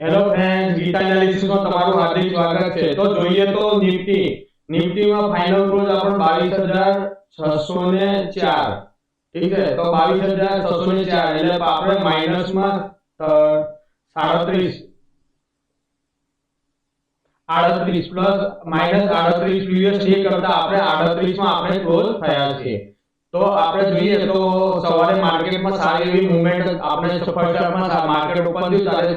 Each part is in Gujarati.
હેલો ફ્રેન્ડ્સ, ગીતા એનાલિસિસમાં તમારું હાર્દિક સ્વાગત છે। તો જોઈએ તો નિફ્ટીમાં ફાઇનલ ક્લોઝ આપણો 22,604। ઠીક છે, તો 22,604 એટલે આપણે માઈનસમાં 37 38 પ્લસ માઈનસ 38 પ્રીવિયસ ડે કરતા આપણે 38 માં આપણે ક્લોઝ થયા છે। તો આપણે જોઈએ તો સવારે માર્કેટમાં સારી એવી મૂવમેન્ટ આપણે ફર્સ્ટ હાફમાં માર્કેટ ઓપન થયું ત્યારે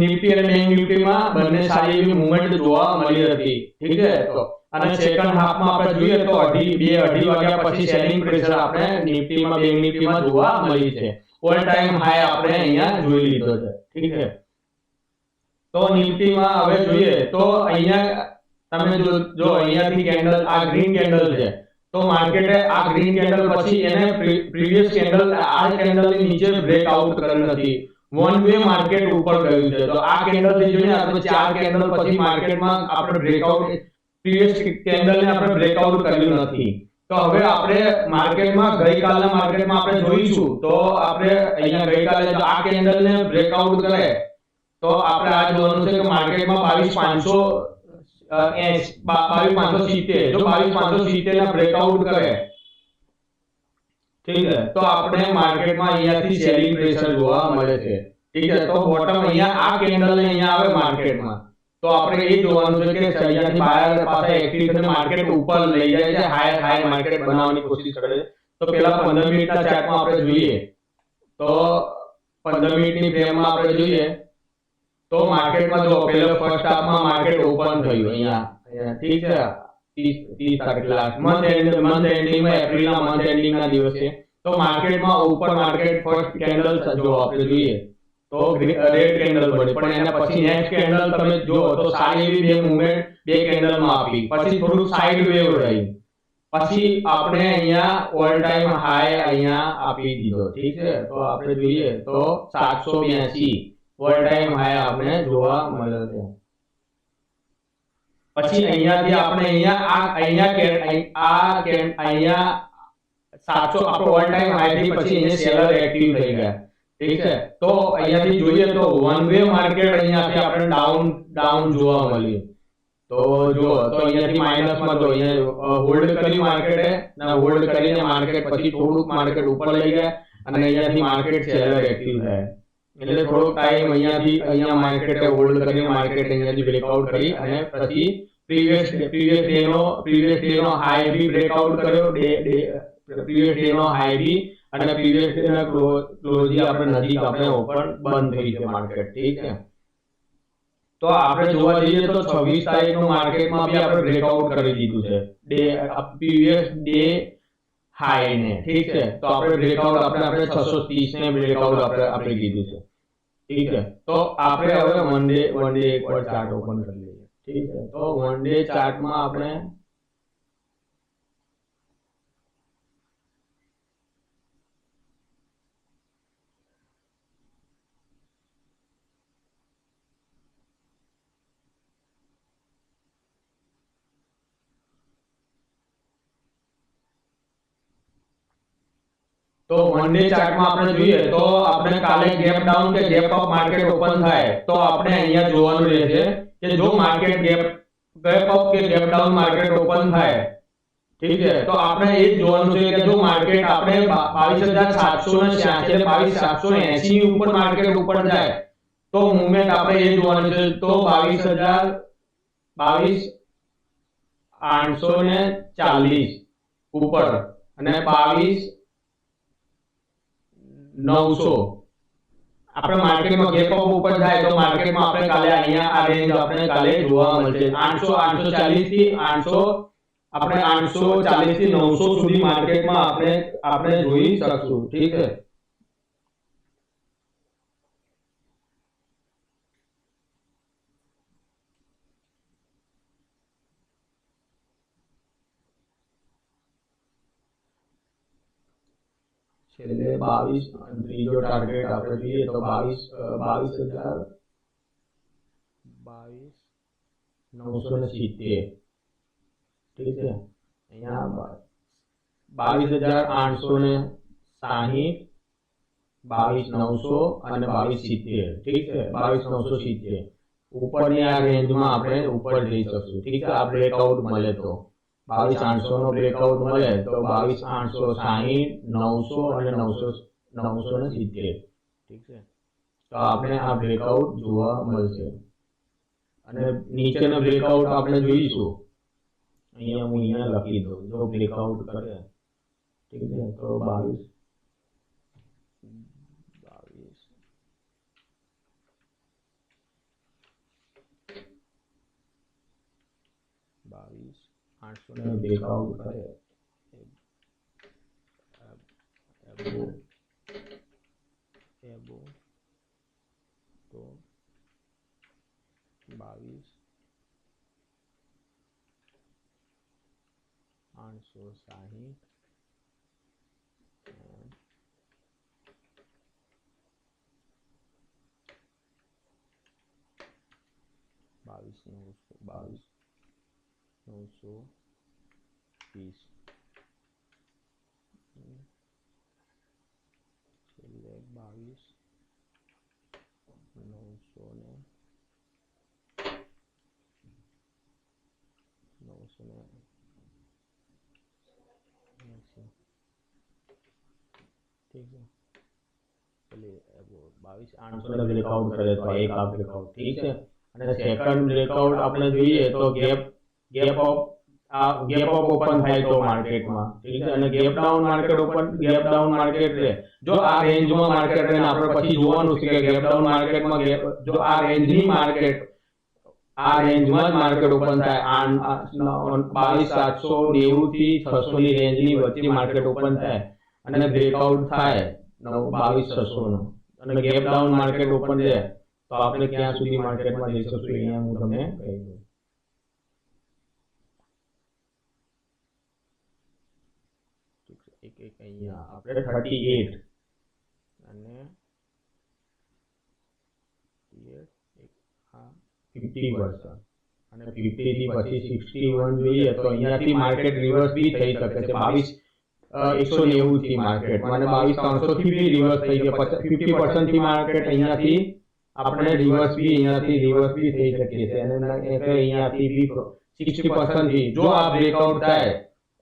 નિફ્ટી અને બેંક નિફ્ટીમાં બંને સારી એવી મૂવમેન્ટ જોવા મળી હતી। ઠીક છે, તો અને સેકન્ડ હાફમાં આપણે જોઈએ તો અઢી વાગ્યા પછી સેલિંગ પ્રેશર આપણે નિફ્ટીમાં બેંક નિફ્ટીમાં જોવા મળી છે। ઓલ ટાઈમ હાઈ આપણે અહીંયા જોઈ લીધો છે। ઠીક છે, તો નિફ્ટીમાં હવે જોઈએ તો અહીંયા તમે જો અહીંયાથી કેન્ડલ આ ગ્રીન કેન્ડલ છે, તો માર્કેટે આ ગ્રીન કેન્ડલ પછી એને પ્રીવિયસ કેન્ડલ આ કેન્ડલની નીચે બ્રેકઆઉટ કરી નથી, વન વે માર્કેટ ઉપર ગયું છે। તો આ કેન્ડલ થી જોઈએ આપણે ચાર કેન્ડલ પછી માર્કેટમાં આપણે બ્રેકઆઉટ પ્રીવિયસ કેન્ડલને આપણે બ્રેકઆઉટ કર્યું નથી। તો હવે આપણે માર્કેટમાં ગઈકાલના માર્કેટમાં આપણે જોઈશું તો આપણે અહીંયા ગઈકાલે જો આ કેન્ડલને બ્રેકઆઉટ કરે તો આપણે આ જોવાનું છે કે માર્કેટમાં 22,570 જો 22,570 ના બ્રેકઆઉટ કરે, ઠીક છે, તો આપણે માર્કેટમાં અહીંયાથી સેલિંગ પ્રેશર જોવા મળે છે। ઠીક છે, તો બોટમ અહીંયા આ કેન્ડલ ને અહીંયા આવે માર્કેટમાં તો આપણે એ જોવાનું છે કે અહીંયાથી બાયર પાસે એક્ટિવ થઈને માર્કેટ ઉપર લઈ જાય છે, હાઈ માર્કેટ બનાવવાની કોશિશ કરે છે। તો પહેલા 15 મિનિટના ચાર્ટમાં આપણે જોઈએ તો 15 મિનિટની ફ્રેમમાં આપણે જોઈએ તો માર્કેટમાં જો પહેલો ફર્સ્ટ હાફમાં માર્કેટ ઓપન થયું અહીંયા, ઠીક છે, 30 તારીખ લાસ્ટ મંથ એન્ડિંગમાં એપ્રિલના મંથ એન્ડિંગના દિવસે તો માર્કેટમાં ઉપર માર્કેટ ફર્સ્ટ કેન્ડલ જો આપણે જોઈએ તો રેડ કેન્ડલ બની, પણ એના પછી નેક્સ્ટ કેન્ડલ તમે જો તો સારી એવી બે મૂવમેન્ટ બે કેન્ડલમાં આપી, પછી થોડું સાઇડ વેવ રહી, પછી આપણે અહીંયા ઓલ ટાઈમ હાઈ અહીંયા આપી દીધો। ઠીક છે, તો આપણે જોઈએ તો 782 ઓલ ટાઈમ હાઈ આપણે જોવા મળે છે। પછી અહીંયાથી આપણે અહીંયા 700 આપણો ઓલ ટાઈમ હાઈ થી પછી અહીંયા સેલર એક્ટિવ થઈ ગયા। ઠીક છે, તો અહીંયાથી જોઈએ તો વન વે માર્કેટ અહીંયાથી આપણે ડાઉન જોવા મળ્યું। તો જો તો અહીંયાથી માઈનસમાં જો અહીંયા હોલ્ડ કરી માર્કેટે ના હોલ્ડ કરીને માર્કેટ પછી થોડુંક માર્કેટ ઉપર લઈ ગયા અને અહીંયાથી માર્કેટ સેલર એક્ટિવ થાય એટલે થોડોક ટાઈમ અહીંયા માર્કેટે હોલ્ડ કરીને માર્કેટ અહીંયાથી બ્રેકઆઉટ કરી અને પછી પ્રીવિયસ ડે નો હાઈ બી બ્રેકઆઉટ કર્યો, પ્રીવિયસ ડે નો હાઈ બી અને પ્રીવિયસ ડે ના ક્લોઝ આપણે નજીક આપણે ઓપન બંધ થઈ છે માર્કેટ। ઠીક છે, તો આપણે જોવા જઈએ તો 26 તારીખનું માર્કેટમાં બી આપણે બ્રેકઆઉટ કરી દીધું છે પ્રીવિયસ ડે હાઈ ને। ઠીક છે, તો આપણે બ્રેકઆઉટ આપણે 630 ને બ્રેકઆઉટ આપણે કીધું છે। ઠીક છે, તો આપણે હવે વન ડે એકવાર ચાર્ટ ઓપન કરી લઈએ। ઠીક છે, તો વન ડે ચાર્ટમાં આપણે તો વન ડે ચાર્ટમાં આપણે જોઈએ તો આપણે કાલે ગેપ ડાઉન કે ગેપ અપ માર્કેટ ઓપન થાય તો આપણે અહીંયા જોવાનું રહેશે કે જો માર્કેટ ગેપ અપ કે ગેપ ડાઉન માર્કેટ ઓપન થાય, ઠીક છે, તો આપણે એ જોવાનું છે કે જો માર્કેટ આપણે 22,786 એટલે 22,780 ની ઉપર માર્કેટ ઉપર જાય તો મૂવમેન્ટ આપણે એ જોવાનું છે તો 22,840 ઉપર અને 22,900 આપણે માર્કેટમાં ગેપ અપ ઉપર જાય તો માર્કેટમાં આપણે કાલે અહીંયા આ રેન્જ આપણે કાલે જોવા મળશે 840 થી 800 આપણે 840 થી 900 સુધી માર્કેટમાં આપણે જોઈ શકશું। ઠીક છે, છેલ્લે 22 ત્રીજો ટાર્ગેટ આપણે જોઈએ તો 22,970। ઠીક છે, અહીંયા 22,860 22,900 અને 22,70, ઠીક છે, 22,970 ઉપરની આ રેન્જમાં આપણે ઉપર જઈ શકશું, ઠીક છે. આ બ્રેકઆઉટ મળે તો 22,800 નો બ્રેકઆઉટ મળે તો 22,860, 900 અને 970, ઠીક છે. તો આપણે આ બ્રેકઆઉટ જોવા મળશે અને નીચેનો બ્રેકઆઉટ આપણે જોઈશું. અહીંયા હું અહીંયા લખી દઉં, જો બ્રેકઆઉટ કરે, ઠીક છે, તો 22 800 ને બ્રેકઆઉટ કરે એબો તો 22,860 22,920 છેલ્લે 22,980, ઠીક છે. ચलिए 22,800 બ્રેકઆઉટ કરે તો એક આ બ્રેકઆઉટ, ઠીક છે. અને સેકન્ડ બ્રેકઆઉટ આપણે જોઈએ તો ગેપ અપ ઓપન થાય તો માર્કેટમાં, ઠીક છે. અને ગેપ ડાઉન માર્કેટ રહે, જો આ રેન્જમાં માર્કેટ રહે, આપણે પછી જોવાનું છે કે ગેપ ડાઉન માર્કેટમાં જો આ રેન્જની માર્કેટ આ રેન્જમાં જ માર્કેટ ઓપન થાય, 22,790 થી 600 ની રેન્જની વચ્ચે માર્કેટ ઓપન થાય અને બ્રેકઆઉટ થાય 22,600 નો અને ગેપ ડાઉન માર્કેટ ઓપન રહે તો આપણે ક્યાં સુધી માર્કેટમાં જઈ શકશું અહીંયા હું તમને કહી દઉં. એક અહીંયા આપણે 38 અને 50% અને 50 થી પછી 61 જોઈએ તો અહીંયાથી માર્કેટ રિવર્સ બી થઈ શકે છે. 22,190 થી માર્કેટ અને 22,300 થી બી રિવર્સ થઈ શકે, 50% થી માર્કેટ અહીંયાથી આપણે રિવર્સ બી થઈ શકે છે અને અહીંયાથી બી 60% થી જો આ બ્રેકઆઉટ થાય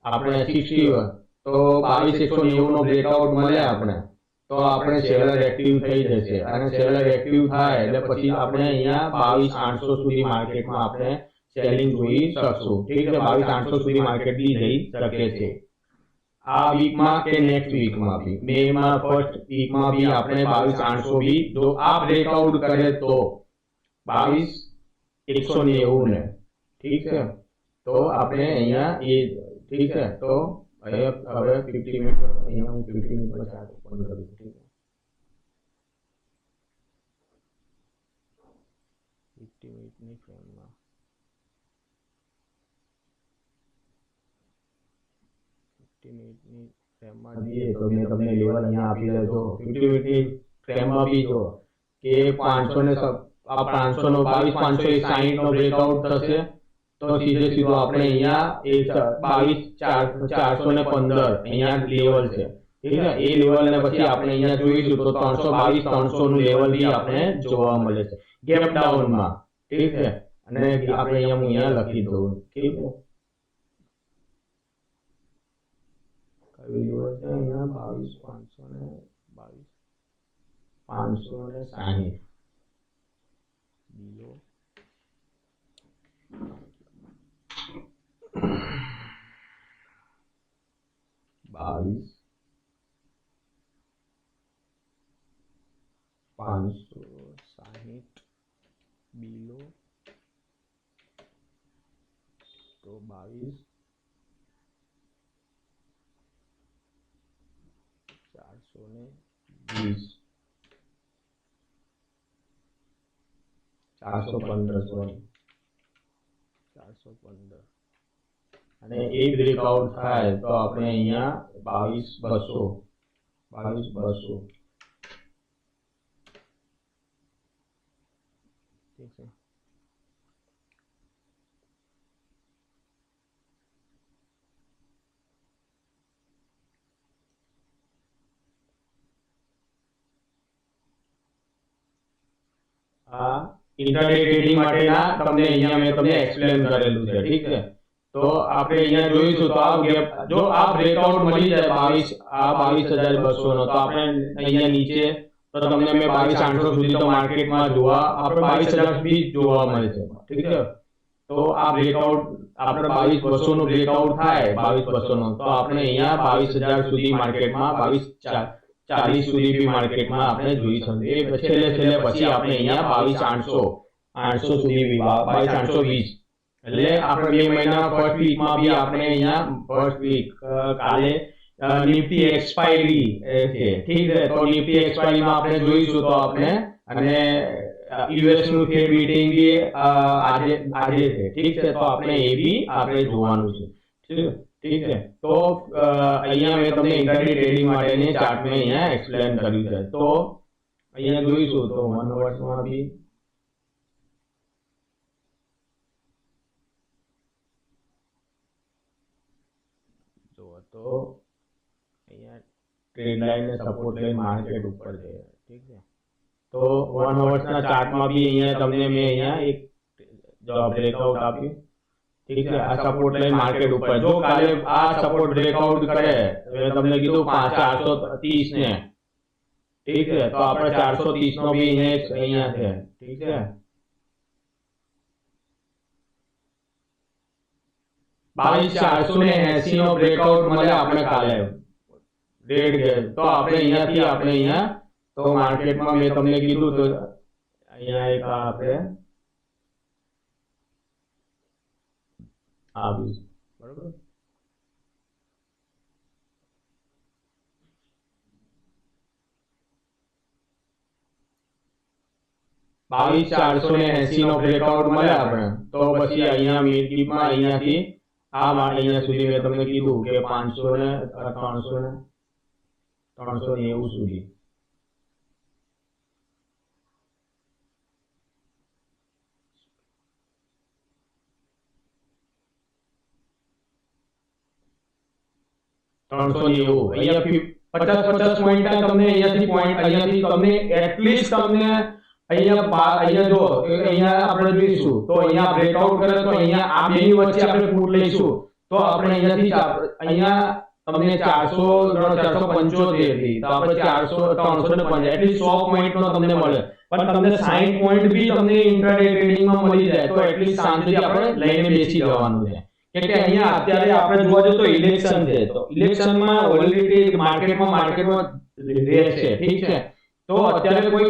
આપણે 61 તો 22,190 નો બ્રેકઆઉટ મળે આપણે તો આપણે સેલર એક્ટિવ થઈ જશે અને સેલર એક્ટિવ થાય એટલે પછી આપણે અહીંયા 22,800 સુધી માર્કેટમાં આપણે સેલિંગ જોઈ શકશું, ઠીક છે. 22,800 સુધી માર્કેટ બી જઈ શકે છે આ વીકમાં કે નેક્સ્ટ વીકમાં બી. મે માં ફર્સ્ટ વીકમાં બી આપણે 22,800 બી જો આ બ્રેકઆઉટ કરે તો 22,190 ને, ઠીક છે. તો આપણે અહીંયા એ, ઠીક છે. તો હવે 50 મિનિટ અહીંયા હું 50 મિનિટ પર ચાર્ટ ઓપન કરું, ઠીક છે. 50 મિનિટની ફ્રેમમાં 50 મિનિટની ફ્રેમમાં જોઈએ તો મેં તમને લેવલ અહીંયા આપી દેજો. 50 મિનિટની ફ્રેમમાં બી જો કે 500 ને 500 નો 22,560 નો બ્રેકઆઉટ થશે તો સીધો આપણે અહીંયા 22,415 અહીંયા લેવલ છે, ઠીક છે. એ લેવલ ને પછી આપણે અહીંયા જોઈશું તો 322,300 નું લેવલ બી આપણે જોવા મળે છે ગેપ ડાઉનમાં, ઠીક છે. અને આપણે અહીંયા લખી દઉં, ઠીક છે. કયું લેવલ છે અહીંયા 22,560 બીલો 22,560 બીલો તો 22,420 415 અને એ બ્રેકઆઉટ થાય તો આપણે અહીંયા 22,200 ઠીક છે. આ ઇન્ટ્રાડે ટ્રેડિંગ માટેના તમને અહીંયા મેં તમને એક્સપ્લેન કરેલું છે, ઠીક છે। તો આપણે અહીંયા જોઈશું તો આ ગેપ જો આ બ્રેકઆઉટ મળી જાય 22,200 નો તો આપણે અહીંયા નીચે તો તમને મેં 22,800 સુધી તો માર્કેટમાં જોવા આપણે 22,000 બી જોવા મળે છે, ઠીક છે। તો આ બ્રેકઆઉટ આપણે 22,200 નું બ્રેકઆઉટ થાય 22,200 નો તો આપણે અહીંયા 22,000 સુધી માર્કેટમાં 22,40 સુધી બી માર્કેટમાં આપણે જોઈ શકીએ। એ છેલ્લે પછી આપણે અહીંયા 22,800 સુધી બી 22,820 એટલે આપણે 2 મહિના ફર્સ્ટ વીકમાં બી આપણે અહીંયા ફર્સ્ટ વીક કાલે નિફ્ટી એક્સપાયરી છે, ઠીક છે। તો નિફ્ટી એક્સપાયરીમાં આપણે જોઈશું તો આપણે અને યુએસ નું ફેડ મીટિંગ બી આજે છે, ઠીક છે। તો આપણે એ બી આપણે જોવાનું છે, ઠીક છે। તો અહીંયા મેં તમને ઇન્ટ્રાડે ટ્રેડિંગ માટેની ચાર્ટ મેં અહીંયા એક્સપ્લેન કર્યું છે। તો અહીંયા જોઈશું તો 1 અવર્સમાં બી તો અહીંયા ટ્રેડ લાઈન ને સપોર્ટ લાઈન માર્કેટ ઉપર છે, ઠીક છે। તો 1 અવર્સના ચાર્ટમાં બી અહીંયા તમને મેં અહીંયા એક જો બ્રેકઆઉટ આપ્યું, ઠીક છે। આ સપોર્ટ લાઈન માર્કેટ ઉપર જો કાલે આ સપોર્ટ બ્રેકઆઉટ કરે મેં તમને કીધું 430 ને, ઠીક છે। તો આપણે 430 નો બી અહીંયા છે, ઠીક છે। 22,480 નો બ્રેકઆઉટ મળે આપણે કાલે રેડ ગેપ તો આપણે અહીંયા તો માર્કેટમાં મેં તમને કીધું તો અહીંયા એક આપણે આવી બરોબર 22,480 નો બ્રેકઆઉટ મળે આપણે તો પછી અહીંયા મિડમાં અહીંયાથી અહીંયા સુધી મેં તમને કીધું કે 500 ને 390 સુધી અહીંયા 50 પોઈન્ટ તમને અહીંયાથી તમને એટલીસ્ટ તમને અહીંયા જો અહીંયા આપણે જોઈશું તો અહીંયા બ્રેકઆઉટ કરે તો અહીંયા આ બેની વચ્ચે આપણે પુટ લઈશું તો આપણે અહીંયાથી અહીંયા તમને 475 થી તો આપણે 350 એટલી 100 પોઈન્ટ નો તમને મળે પણ તમને 60 પોઈન્ટ બી તમને ઇન્ટ્રાડે ટ્રેડિંગ માં મળી જાય તો એટલી શાંતિથી આપણે લઈને બેસી જવાનું છે કે અહીંયા અત્યારે આપણે જોવા જઈએ તો ઇલેક્શન છે તો ઇલેક્શનમાં વોલેટિલિટી માર્કેટમાં રહે છે, ઠીક છે। તો અત્યારે કોઈ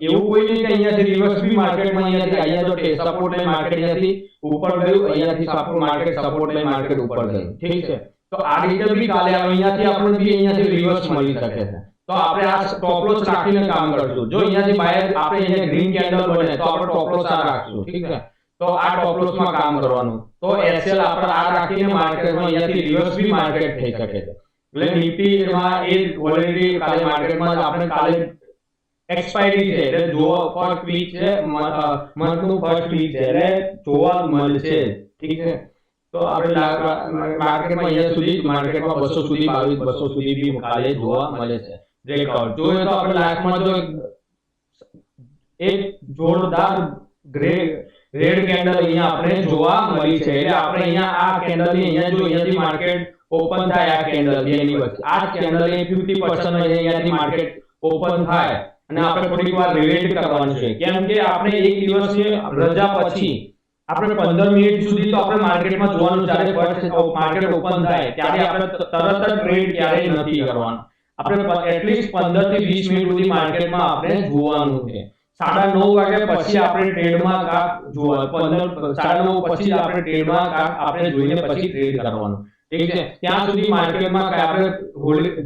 એવું કોઈ નહીં કે અહીંયાથી રિવર્સ બી માર્કેટમાં અહીંયા જો સપોર્ટ લાઈન માર્કેટ અહીંયાથી ઉપર ગયું અહીંયાથી સપોર્ટ માર્કેટ ઉપર ગયું, ઠીક છે। તો આ રીતે બી કાલે અહીંયાથી આપણને બી અહીંયાથી રિવર્સ મળી શકે છે તો આપણે આ સ્ટોપ લોસ રાખીને કામ કરશું। જો અહીંયાથી બાય આપણે અહીંયા ગ્રીન કેન્ડલ બને તો આપણે સ્ટોપ લોસ આ રાખશું, ઠીક છે। તો આ સ્ટોપ લોસ માં કામ કરવાનું તો એસએલ આપણે આ રાખીને માર્કેટમાં અહીંયાથી રિવર્સ બી માર્કેટ થઈ શકે છે એટલે નિફ્ટી માં એ ઓલરેડી કાલે માર્કેટમાં આપણે કાલે એક્સપાયરી છે એટલે જોવા ફર્સ્ટ વીક છે મંથ નું ફર્સ્ટ વીક છે એટલે જોવા મળશે, ઠીક છે। તો આપણે માર્કેટમાં અહીંયા સુધી માર્કેટમાં 200 સુધી 22,200 સુધી બી કાલે જોવા મળે છે બ્રેકઆઉટ જોઈએ તો આપણે લાસ્ટમાં જો એક જોરદાર રેડ કેન્ડલ અહીંયા આપણે જોવા મળી છે એટલે આપણે અહીંયા આ કેન્ડલ ની અહીંયા જો અહીંયાથી માર્કેટ ઓપન થાય આ કેન્ડલ બેની વચ્ચે આ કેન્ડલ ની 50% અહીંયાથી માર્કેટ ઓપન થાય અને આપણે થોડીક વાર વેઇટ કરવાનું છે કેમ કે આપણે એક દિવસની રજા પછી આપણે 15 મિનિટ સુધી તો આપણે માર્કેટમાં જોવાનું જ્યારે ફર્સ્ટ માર્કેટ ઓપન થાય ત્યારે આપણે તરત જ ટ્રેડ ક્યારેય નથી કરવાનો આપણે એટલીસ્ટ 15 થી 20 મિનિટ સુધી માર્કેટમાં આપણે જોવાનું છે 9:30 વાગ્યા પછી આપણે ટ્રેડમાં કાક જોવા 9:30 પછી આપણે ટ્રેડમાં કાક આપણે જોઈને પછી ટ્રેડ કરવાનું, ઠીક છે। ત્યાં સુધી માર્કેટમાં આપણે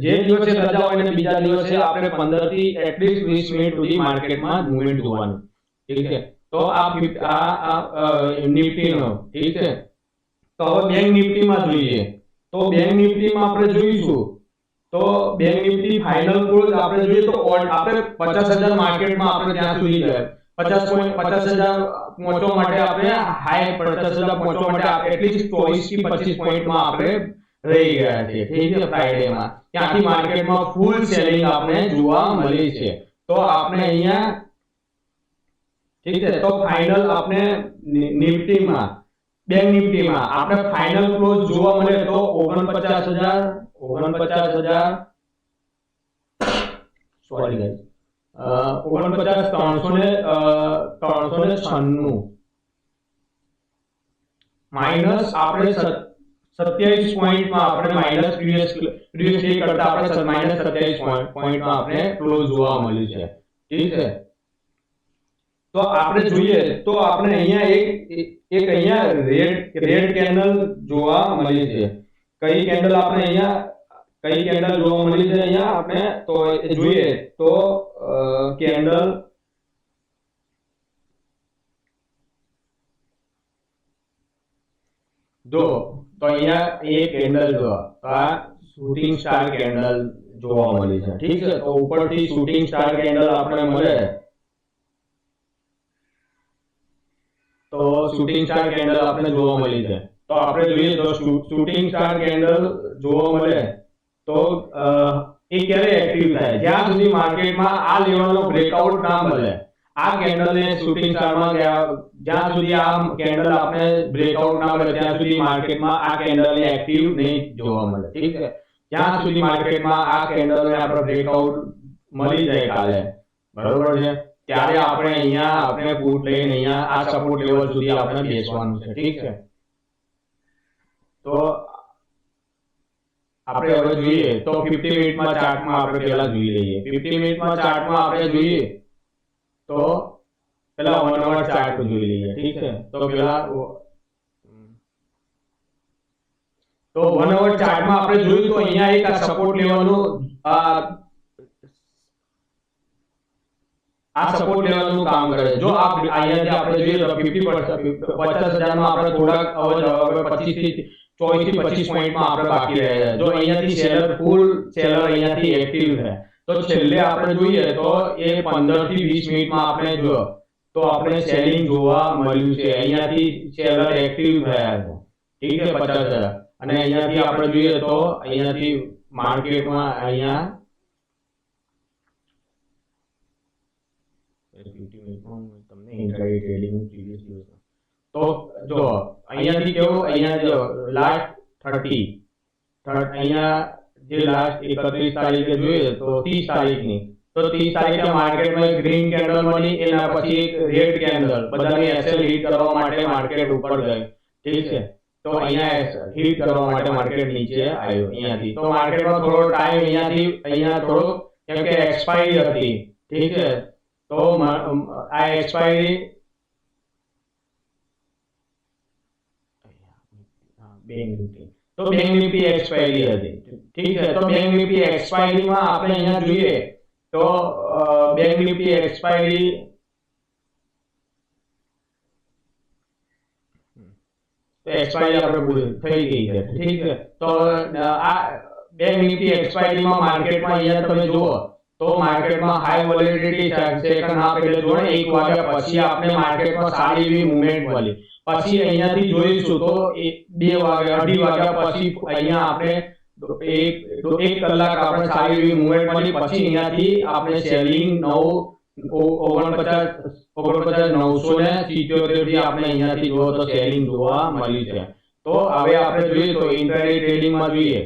જે દિવસે રજા હોય ને બીજા દિવસે આપણે 15 થી એટલીસ્ટ 20 મિનિટ સુધી માર્કેટમાં મૂવમેન્ટ જોવાનું, ઠીક છે। તો આ નિફ્ટી નો, ઠીક છે। તો હવે બેંક નિફ્ટીમાં જોઈએ તો બેંક નિફ્ટીમાં આપણે જોઈશું તો બેંક નિફ્ટી ફાઇનલ ક્લોઝ આપણે જોઈએ તો આપણે 50,000 માર્કેટમાં આપણે ત્યાં સુધી ગયા 50,000 પહોંચવા માટે આપણે હાઈ 50,000 પહોંચવા માટે એટલીસ્ટ 24 થી 25 પોઈન્ટમાં આપણે રહી ગયા છે, ઠીક છે। ફ્રાઈડેમાં ત્યાંથી માર્કેટમાં ફૂલ સેલિંગ આપણે જોવા મળી છે તો આપણે અહીંયા ઠીક છે। તો ફાઇનલ આપણે નિફ્ટીમાં બેંક નિફ્ટીમાં આપણે ફાઇનલ ક્લોઝ જોવા મળે તો 49,000 સોરી ગાઈસ 49,396 માઈનસ આપણે 27 પોઈન્ટમાં આપણે માઈનસ પ્રીવિયસ ડે કરતા આપણે માઈનસ 27 પોઈન્ટમાં આપણે ક્લોઝ જોવા મળ્યું છે। ઠીક છે। તો આપણે જોઈએ તો આપણે અહીંયા એક અહીંયા રેડ કેન્ડલ જોવા મળી છે। કઈ કેન્ડલ આપણે અહીંયા કઈ કેન્ડલ જોવા મળી છે અહીંયા આપણે તો જોઈએ તો કેન્ડલ જો તો અહીંયા એક કેન્ડલ જો આ શૂટિંગ સ્ટાર કેન્ડલ જોવા મળી છે। ઠીક છે। તો ઉપરથી શૂટિંગ સ્ટાર કેન્ડલ આપણે મળે તો શૂટિંગ સ્ટાર કેન્ડલ આપણે જોવા મળી છે। તો આપણે જોઈએ તો શૂટિંગ સ્ટાર કેન્ડલ જોવા મળે તો એ ક્યારે એક્ટિવ થાય જ્યાં સુધી માર્કેટમાં આ લેવલનો બ્રેકઆઉટ ના મળે। આ કેન્ડલને શૂટિંગ સ્ટારમાં જ્યાં સુધી આ કેન્ડલ આપણે બ્રેકઆઉટ ના મળે ત્યાં સુધી માર્કેટમાં આ કેન્ડલને એક્ટિવ નહીં જોવા મળે। ઠીક છે। જ્યાં સુધી માર્કેટમાં આ કેન્ડલને આપણે બ્રેકઆઉટ મળી જાય કાલે બરોબર છે ત્યારે આપણે અહીંયા આપણે પુટ લઈને અહીંયા આ સપોર્ટ લેવલ સુધી આપણે બેસવાનું છે। ઠીક છે। તો આપણે હવે જોઈએ તો 50 મિનિટમાં ચાર્ટમાં આપણે પહેલા જોઈ લઈએ। 50 મિનિટમાં ચાર્ટમાં આપણે જોઈએ તો પહેલા 1 અવર ચાર્ટ જોઈ લઈએ। ઠીક છે। તો પહેલા તો 1 અવર ચાર્ટમાં આપણે જોયું તો અહીંયા એક આ સપોર્ટ લેવલનું આ સપોર્ટ લેવલનું કામ કરે। જો અહીંયાથી આપણે જોઈએ તો 50,000 માં આપણે થોડાક હવે 25 થી 25 પોઈન્ટમાં આપણે બાકી રહ્યા। જો અહીંયાથી સેલર ફૂલ સેલર અહીંયાથી એક્ટિવ છે તો છેલ્લે આપણે જોઈએ તો એ 15 થી 20 મિનિટમાં આપણે જો તો આપણે સેલિંગ જોવા મળ્યું છે। અહીંયાથી સેલર એક્ટિવ થયા છે। ઠીક છે। 50,000 અને અહીંયાથી આપણે જોઈએ તો અહીંયાથી માર્કેટમાં અહીંયા તમને ઇન્ટ્રાડે ટ્રેડિંગ તો જો અહીંયાથી કેવું અહીંયા જો લાસ્ટ 30 અહીંયા જે લાસ્ટ 31 તારીખે જોઈએ તો 30 તારીખની તો 30 તારીખે માર્કેટમાં એક ગ્રીન કેન્ડલ મળી એના પછી એક રેડ કેન્ડલ બધાને એસએલ હિટ કરવા માટે માર્કેટ ઉપર ગઈ। ઠીક છે। તો અહીંયા હિટ કરવા માટે માર્કેટ નીચે આવ્યો અહીંયાથી તો માર્કેટમાં થોડો ટાઈમ અહીંયા થોડો કેમ કે એક્સપાયરી હતી। ઠીક છે। તો આ એક્સપાયરી બેંક નિફ્ટી તો બેંક નિફ્ટી એક્સપાયરી હતી। ઠીક છે। તો બેંક નિફ્ટી એક્સપાયરીમાં આપણે અહીંયા જોઈએ તો બેંક નિફ્ટી એક્સપાયરી આપણે પૂરી થઈ ગઈ છે। ઠીક છે। તો આ બેંક નિફ્ટી એક્સપાયરીમાં માર્કેટમાં અહીંયા તમે જુઓ તો માર્કેટમાં હાઈ વોલેટિલિટી સેકન્ડ હાફ એટલે જો 1 વાગ્યા પછી આપણે માર્કેટમાં સારી એવી મૂવમેન્ટ મળી। પછી અહીંયાથી જોઈશું તો 2 વાગ્યા 2:30 વાગ્યા પછી અહીંયા આપણે એક કલાક આપણે સારી એવી મૂવમેન્ટ મળી। પછી અહીંયાથી આપણે સેલિંગ 49,977 થી આપણે અહીંયાથી જોવો તો સેલિંગ જોવા મળ્યું છે। તો હવે આપણે જોઈએ તો ઇન્ટ્રાડે ટ્રેડિંગમાં જોઈએ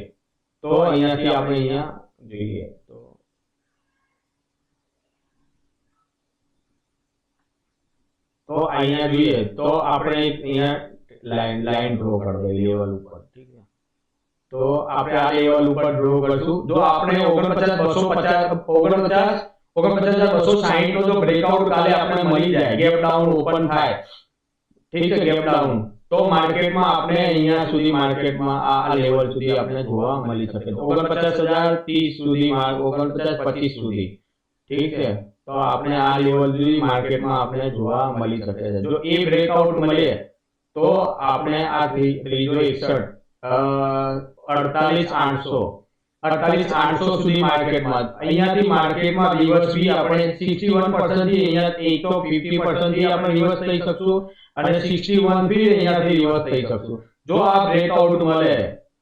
તો અહીંયાથી આપણે અહીંયા જોઈએ તો અહીંયા જોઈએ તો આપણે અહીંયા લાઈન ડ્રો કરી દઈએ લેવલ ઉપર। ઠીક છે। તો આપણે આ લેવલ ઉપર ડ્રો કરશું। જો આપણે 49,260 નો જો બ્રેકઆઉટ કાલે આપણે મળી જાય ગેપ ડાઉન ઓપન થાય ઠીક છે ગેપ ડાઉન તો માર્કેટમાં આપણે અહીંયા સુધી માર્કેટમાં આ લેવલ સુધી આપણે જોવા મળી શકે 49,030 સુધી 49,25 સુધી। ઠીક છે। તો આપણે આ લેવલ સુધી માર્કેટમાં આપણે જોવા મળી શકે છે। જો એ બ્રેકઆઉટ મળે તો આપણે આ ત્રીજો 48,800 સુધી માર્કેટમાં અહીંયાથી માર્કેટમાં રિવર્સ બી આપણે 61% થી અહીંયા એક તો 50% થી આપણે રિવર્સ થઈ શકશું અને 61 થી અહીંયાથી રિવર્સ થઈ શકશું। જો આ બ્રેકઆઉટ મળે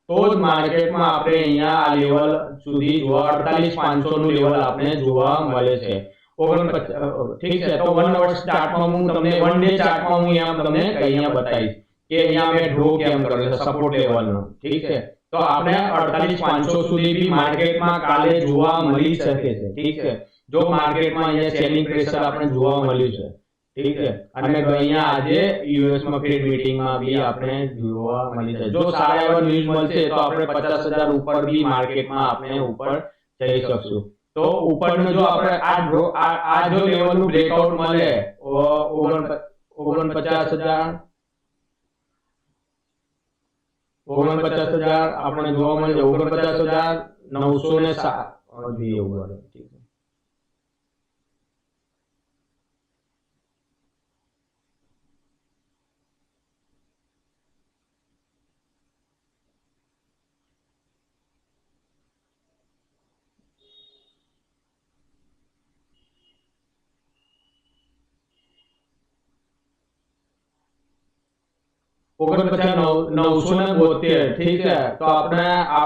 તો જ માર્કેટમાં આપણે અહીંયા આ લેવલ સુધી 48,500 નું લેવલ આપણે જોવા મળે છે। ઠીક છે, તો 1 અવર ચાર્ટમાં હું તમને 1 ડે ચાર્ટમાં હું અહીંયા તમને અહીંયા બતાવીશ કે અહીંયા મેં ડ્રો કેમ કર્યો છે સપોર્ટ લેવલનો. ઠીક છે, તો આપણે 48,500 સુધી બી માર્કેટમાં કાલે જોવા મળી શકે છે. ઠીક છે, જો માર્કેટમાં અહીંયા સેલિંગ પ્રેશર આપણે જોવા મળ્યું છે. ઠીક છે, અને અહીંયા આજે યુએસ માં ફેડ મીટિંગમાં બી આપણે જોવા મળી છે. જો સારા એવા ન્યૂઝ મળશે તો આપણે 50,000 ઉપર બી માર્કેટમાં આપણે ઉપર જઈ શકશું. તો ઉપરનો જો આપણે આ જો લેવલનું બ્રેકઆઉટ મળે 49,000 આપણે જોવા મળે 49,907 ઠીક છે. ઓગણપચાસ 972. ઠીક છે, તો આપણે આ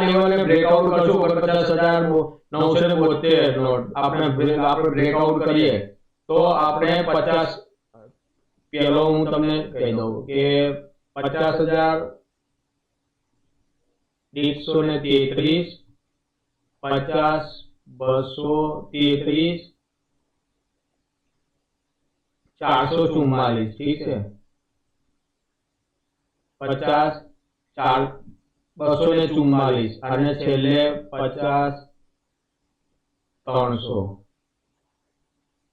લેવલે બ્રેકઆઉટ કરશું 49,972 નો આપણે બ્રેકઆઉટ કરીએ તો આપણે 50 પેલો હું તમને કહી દઉં કે 50,133 50,233 444. ઠીક છે, 50,244 અને છેલ્લે 50,300.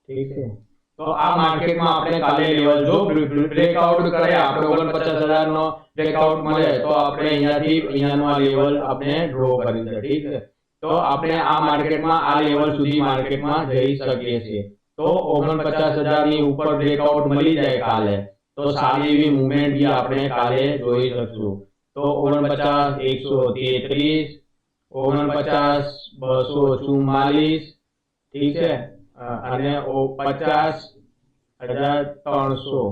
ઠીક છે, તો આ માર્કેટમાં આપણે કાલે લેવલ જો બ્રેકઆઉટ કરે આપણે 49,000 નો બ્રેકઆઉટ મળે તો આપણે અહીંયાનો આ લેવલ આપણે ડ્રો કર્યું છે. ઠીક છે, તો આપણે આ માર્કેટમાં આ લેવલ સુધી માર્કેટમાં જઈ શકીએ છીએ. તો 49,000 ની ઉપર બ્રેકઆઉટ મળી જાય કાલે તો સારી એવી મૂવમેન્ટ બી આપણે કાલે જોઈ શકશું. તો 49,133 49,244. ઠીક છે, અને 50,322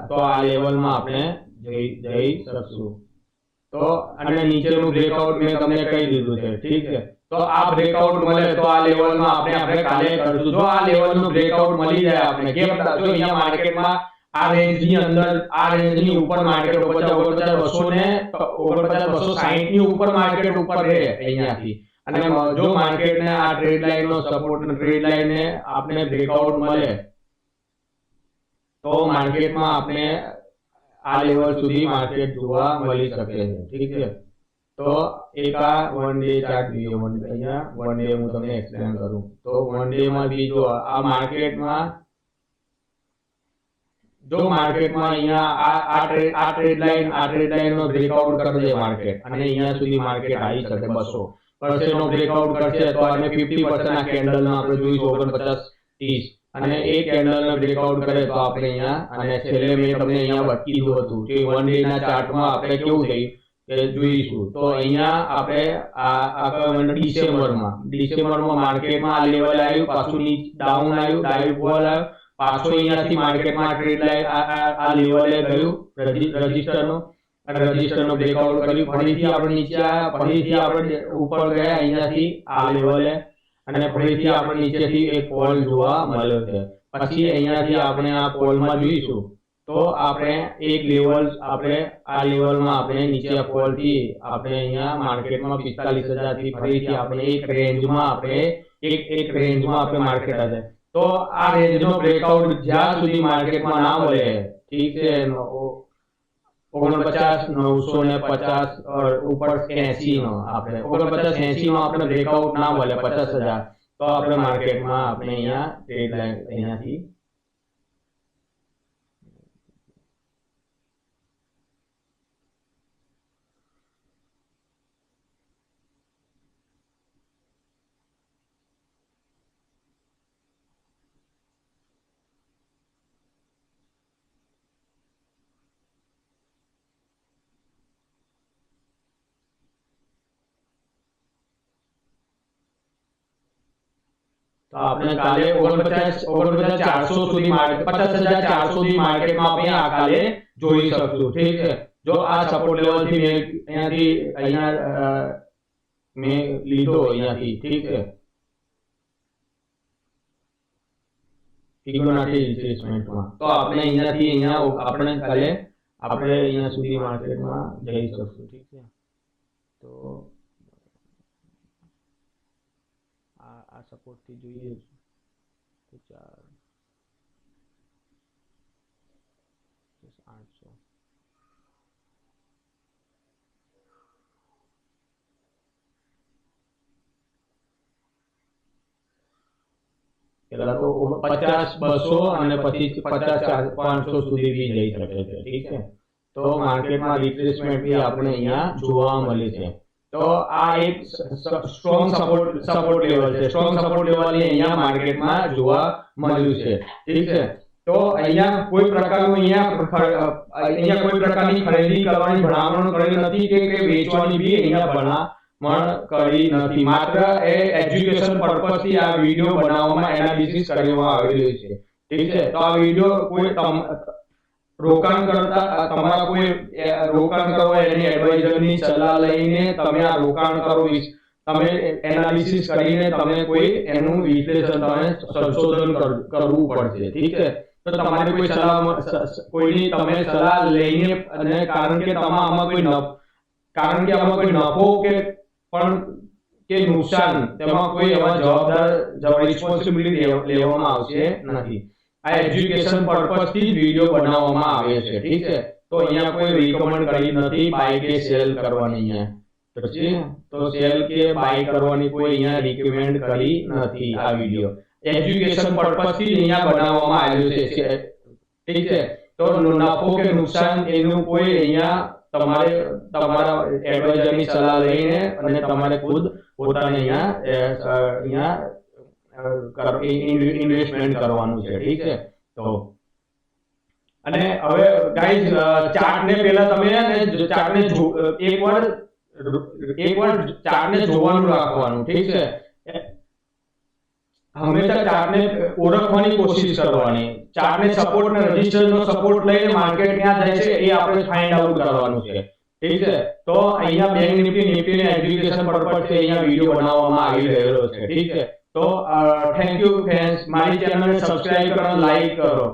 તો આ લેવલમાં આપણે જઈ શકશું. તો અને નીચેનું બ્રેકઆઉટ મેં તમને કહી દીધું છે. ઠીક છે, તો આ બ્રેકઆઉટ મળે તો આ લેવલમાં આપણે કાલે કરશું. જો આ લેવલનું બ્રેકઆઉટ મળી જાય આપણે જો અહીંયા માર્કેટમાં આ રેન્જની અંદર આ રેન્જની ઉપર માર્કેટ 49,200 ને 49,260 ની ઉપર માર્કેટ ઉપર રહે અહીંયાથી અને જો માર્કેટને આ ટ્રેડ લાઈનનો સપોર્ટ ટ્રેડ લાઈનને આપણે બ્રેકઆઉટ મળે તો માર્કેટમાં આપણે આ લેવલ સુધી માર્કેટ જોવા મળી શકે છે. ઠીક છે, તો એક આ 1 ડે ચાર્ટ વિડિયો અહીંયા 1 ડે હું તમને એક્સપ્લેન કરું. તો 1 ડે માં બી જો આ માર્કેટમાં અહીંયા આ ટ્રેડ લાઈન નો બ્રેકઆઉટ કરશે માર્કેટ અને અહીંયા સુધી માર્કેટ આવી શકે 200% નો બ્રેકઆઉટ કરશે તો આને 50% ના કેન્ડલ નો આપણે જોઈશું 49.30 અને એ કેન્ડલ ને બ્રેકઆઉટ કરે તો આપણે અહીંયા અને છેલ્લે મેં તમને અહીંયા બતાવી દીધું હતું કે 1 ડે ના ચાર્ટમાં આપણે કેવું થયું એ જોઈશું. તો અહીંયા આપણે આ ડિસેમ્બરમાં માર્કેટમાં આ લેવલ આવ્યું પાછું ડાઉન આવ્યું ડાઉન ફોલ આવ્યું પાછો અહીંયાથી માર્કેટમાં ટ્રેડ લાઈન આ લેવલે ગયું રજિસ્ટરનો બ્રેકઆઉટ કર્યું ફરીથી આપણે નીચે આવ્યા ફરીથી આપણે ઉપર ગયા અહીંયાથી આ લેવલે અને ફરીથી આપણે નીચેથી એક ફોલ જોવા મળ્યો છે. પછી અહીંયાથી આપણે આ ફોલમાં જોઈશું તો આપણે એક લેવલ આપણે આ લેવલમાં આપણે નીચે ફોલ થી આપણે અહીંયા માર્કેટમાં 45,000 થી ફરીથી આપણે એક રેન્જમાં આપણે માર્કેટ હશે. તો આ રેન્જનો બ્રેકઆઉટ જ્યાં સુધી માર્કેટમાં ના મળે ઠીક છે 49,950 ઉપર 80 નો આપણે 49,80 નો આપણે બ્રેકઆઉટ ના મળે 50,000 તો આપણે માર્કેટમાં આપણે અહીંયા ટ્રેડ લાઈન અહીંયાથી તો આપણે કાલે 49,400 સુધી 50,400 સુધી માર્કેટમાં આપણે આ કાલે જોઈ શકશું. ઠીક છે. જો આ સપોર્ટ લેવલ થી અહીંયા મેં લીધો અહીંયાથી. ઠીક છે. ફિબોનાચી રિટ્રેસમેન્ટમાં તો આપણે અહીંયાથી અહીંયા આપણે કાલે આપણે અહીંયા સુધી માર્કેટમાં જઈ શકશું. ઠીક છે. તો આ સપોર્ટ થી જોઈએ તો 800 પેલા તો 50, 200 અને પછી 50, 500 સુધી બી જઈ શકે છે. ઠીક છે. તો માર્કેટમાં રિટ્રેસમેન્ટ બી આપણે અહીંયા જોવા મળે છે. તો આ એક સ્ટ્રોંગ સપોર્ટ લેવલ છે. સ્ટ્રોંગ સપોર્ટ લેવલ અહીંયા માર્કેટમાં જોવા મળ્યું છે. ઠીક છે. તો અહીંયા કોઈ પ્રકારનું અહીંયા કોઈ પ્રકારની ખરીદી કરવાની ભલામણ કરેલી નથી કે વેચવાની બી અહીંયા ભલામણ કરી નથી. માત્ર એ એજ્યુકેશન પર્પઝ થી આ વિડિયો બનાવવામાં એનાલિસિસ કરવામાં આવેલું છે. ઠીક છે. તો આ વિડિયો કોઈ રોકાણ કરતા તમારા કોઈ રોકાણ કરો એની એડવાઇઝરની સલાહ લઈને તમે આ રોકાણ કરો, તમે એનાલિસિસ કરીને તમે કોઈ એનું વિશ્લેષણ તમે સંશોધન કરવું પડશે. ઠીક છે. તો તમારે કોઈની તમે સલાહ લઈને અને કારણ કે આમાં કોઈ નફો કે પણ કે નુકસાન તેમાં કોઈ એવા જવાબદાર રિસ્પોન્સિબિલિટી લેવામાં આવશે નથી. આ એજ્યુકેશન પર્પઝ થી વિડિયો બનાવવામાં આવે છે. ઠીક છે. તો અહીંયા કોઈ રિકમેન્ડ કરી નથી બાય કે સેલ કરવાની. અહીંયા તો સેલ કે બાય કરવાની કોઈ અહીંયા રિકમેન્ડ કરી નથી. આ વિડિયો એજ્યુકેશન પર્પઝ થી અહીંયા બનાવવામાં આવ્યું છે. ઠીક છે. તો નફો કે નુકસાન એનું કોઈ અહીંયા તમારા એડવાઇઝરની સલાહ લઈને અને તમારે ખુદ પોતાને અહીંયા ઇન્વેસ્ટમેન્ટ કરવાનું છે. ઠીક છે. તો અને હવે ગાઈઝ ચાર્ટને પહેલા તમે ચાર્ટને એકવાર ચાર્ટને જોવાનું રાખવાનું. ઠીક છે. હંમેશા ચાર્ટને ઓળખવાની કોશિશ કરવાની. ચાર્ટને સપોર્ટ ને રેઝિસ્ટન્સનો સપોર્ટ લઈને માર્કેટ ક્યાં જાય છે એ આપણે ફાઇન્ડ આઉટ કરવાનું છે. ઠીક છે. તો અહીંયા બેંક નિફ્ટી ને એજ્યુકેશન પર્પઝ થી અહીંયા વિડિયો બનાવવામાં આવી રહ્યો છે. ઠીક છે. તો થેન્ક યુ ફ્રેન્ડ્સ. મારી ચેનલને સબસ્ક્રાઇબ કરો, લાઈક કરો.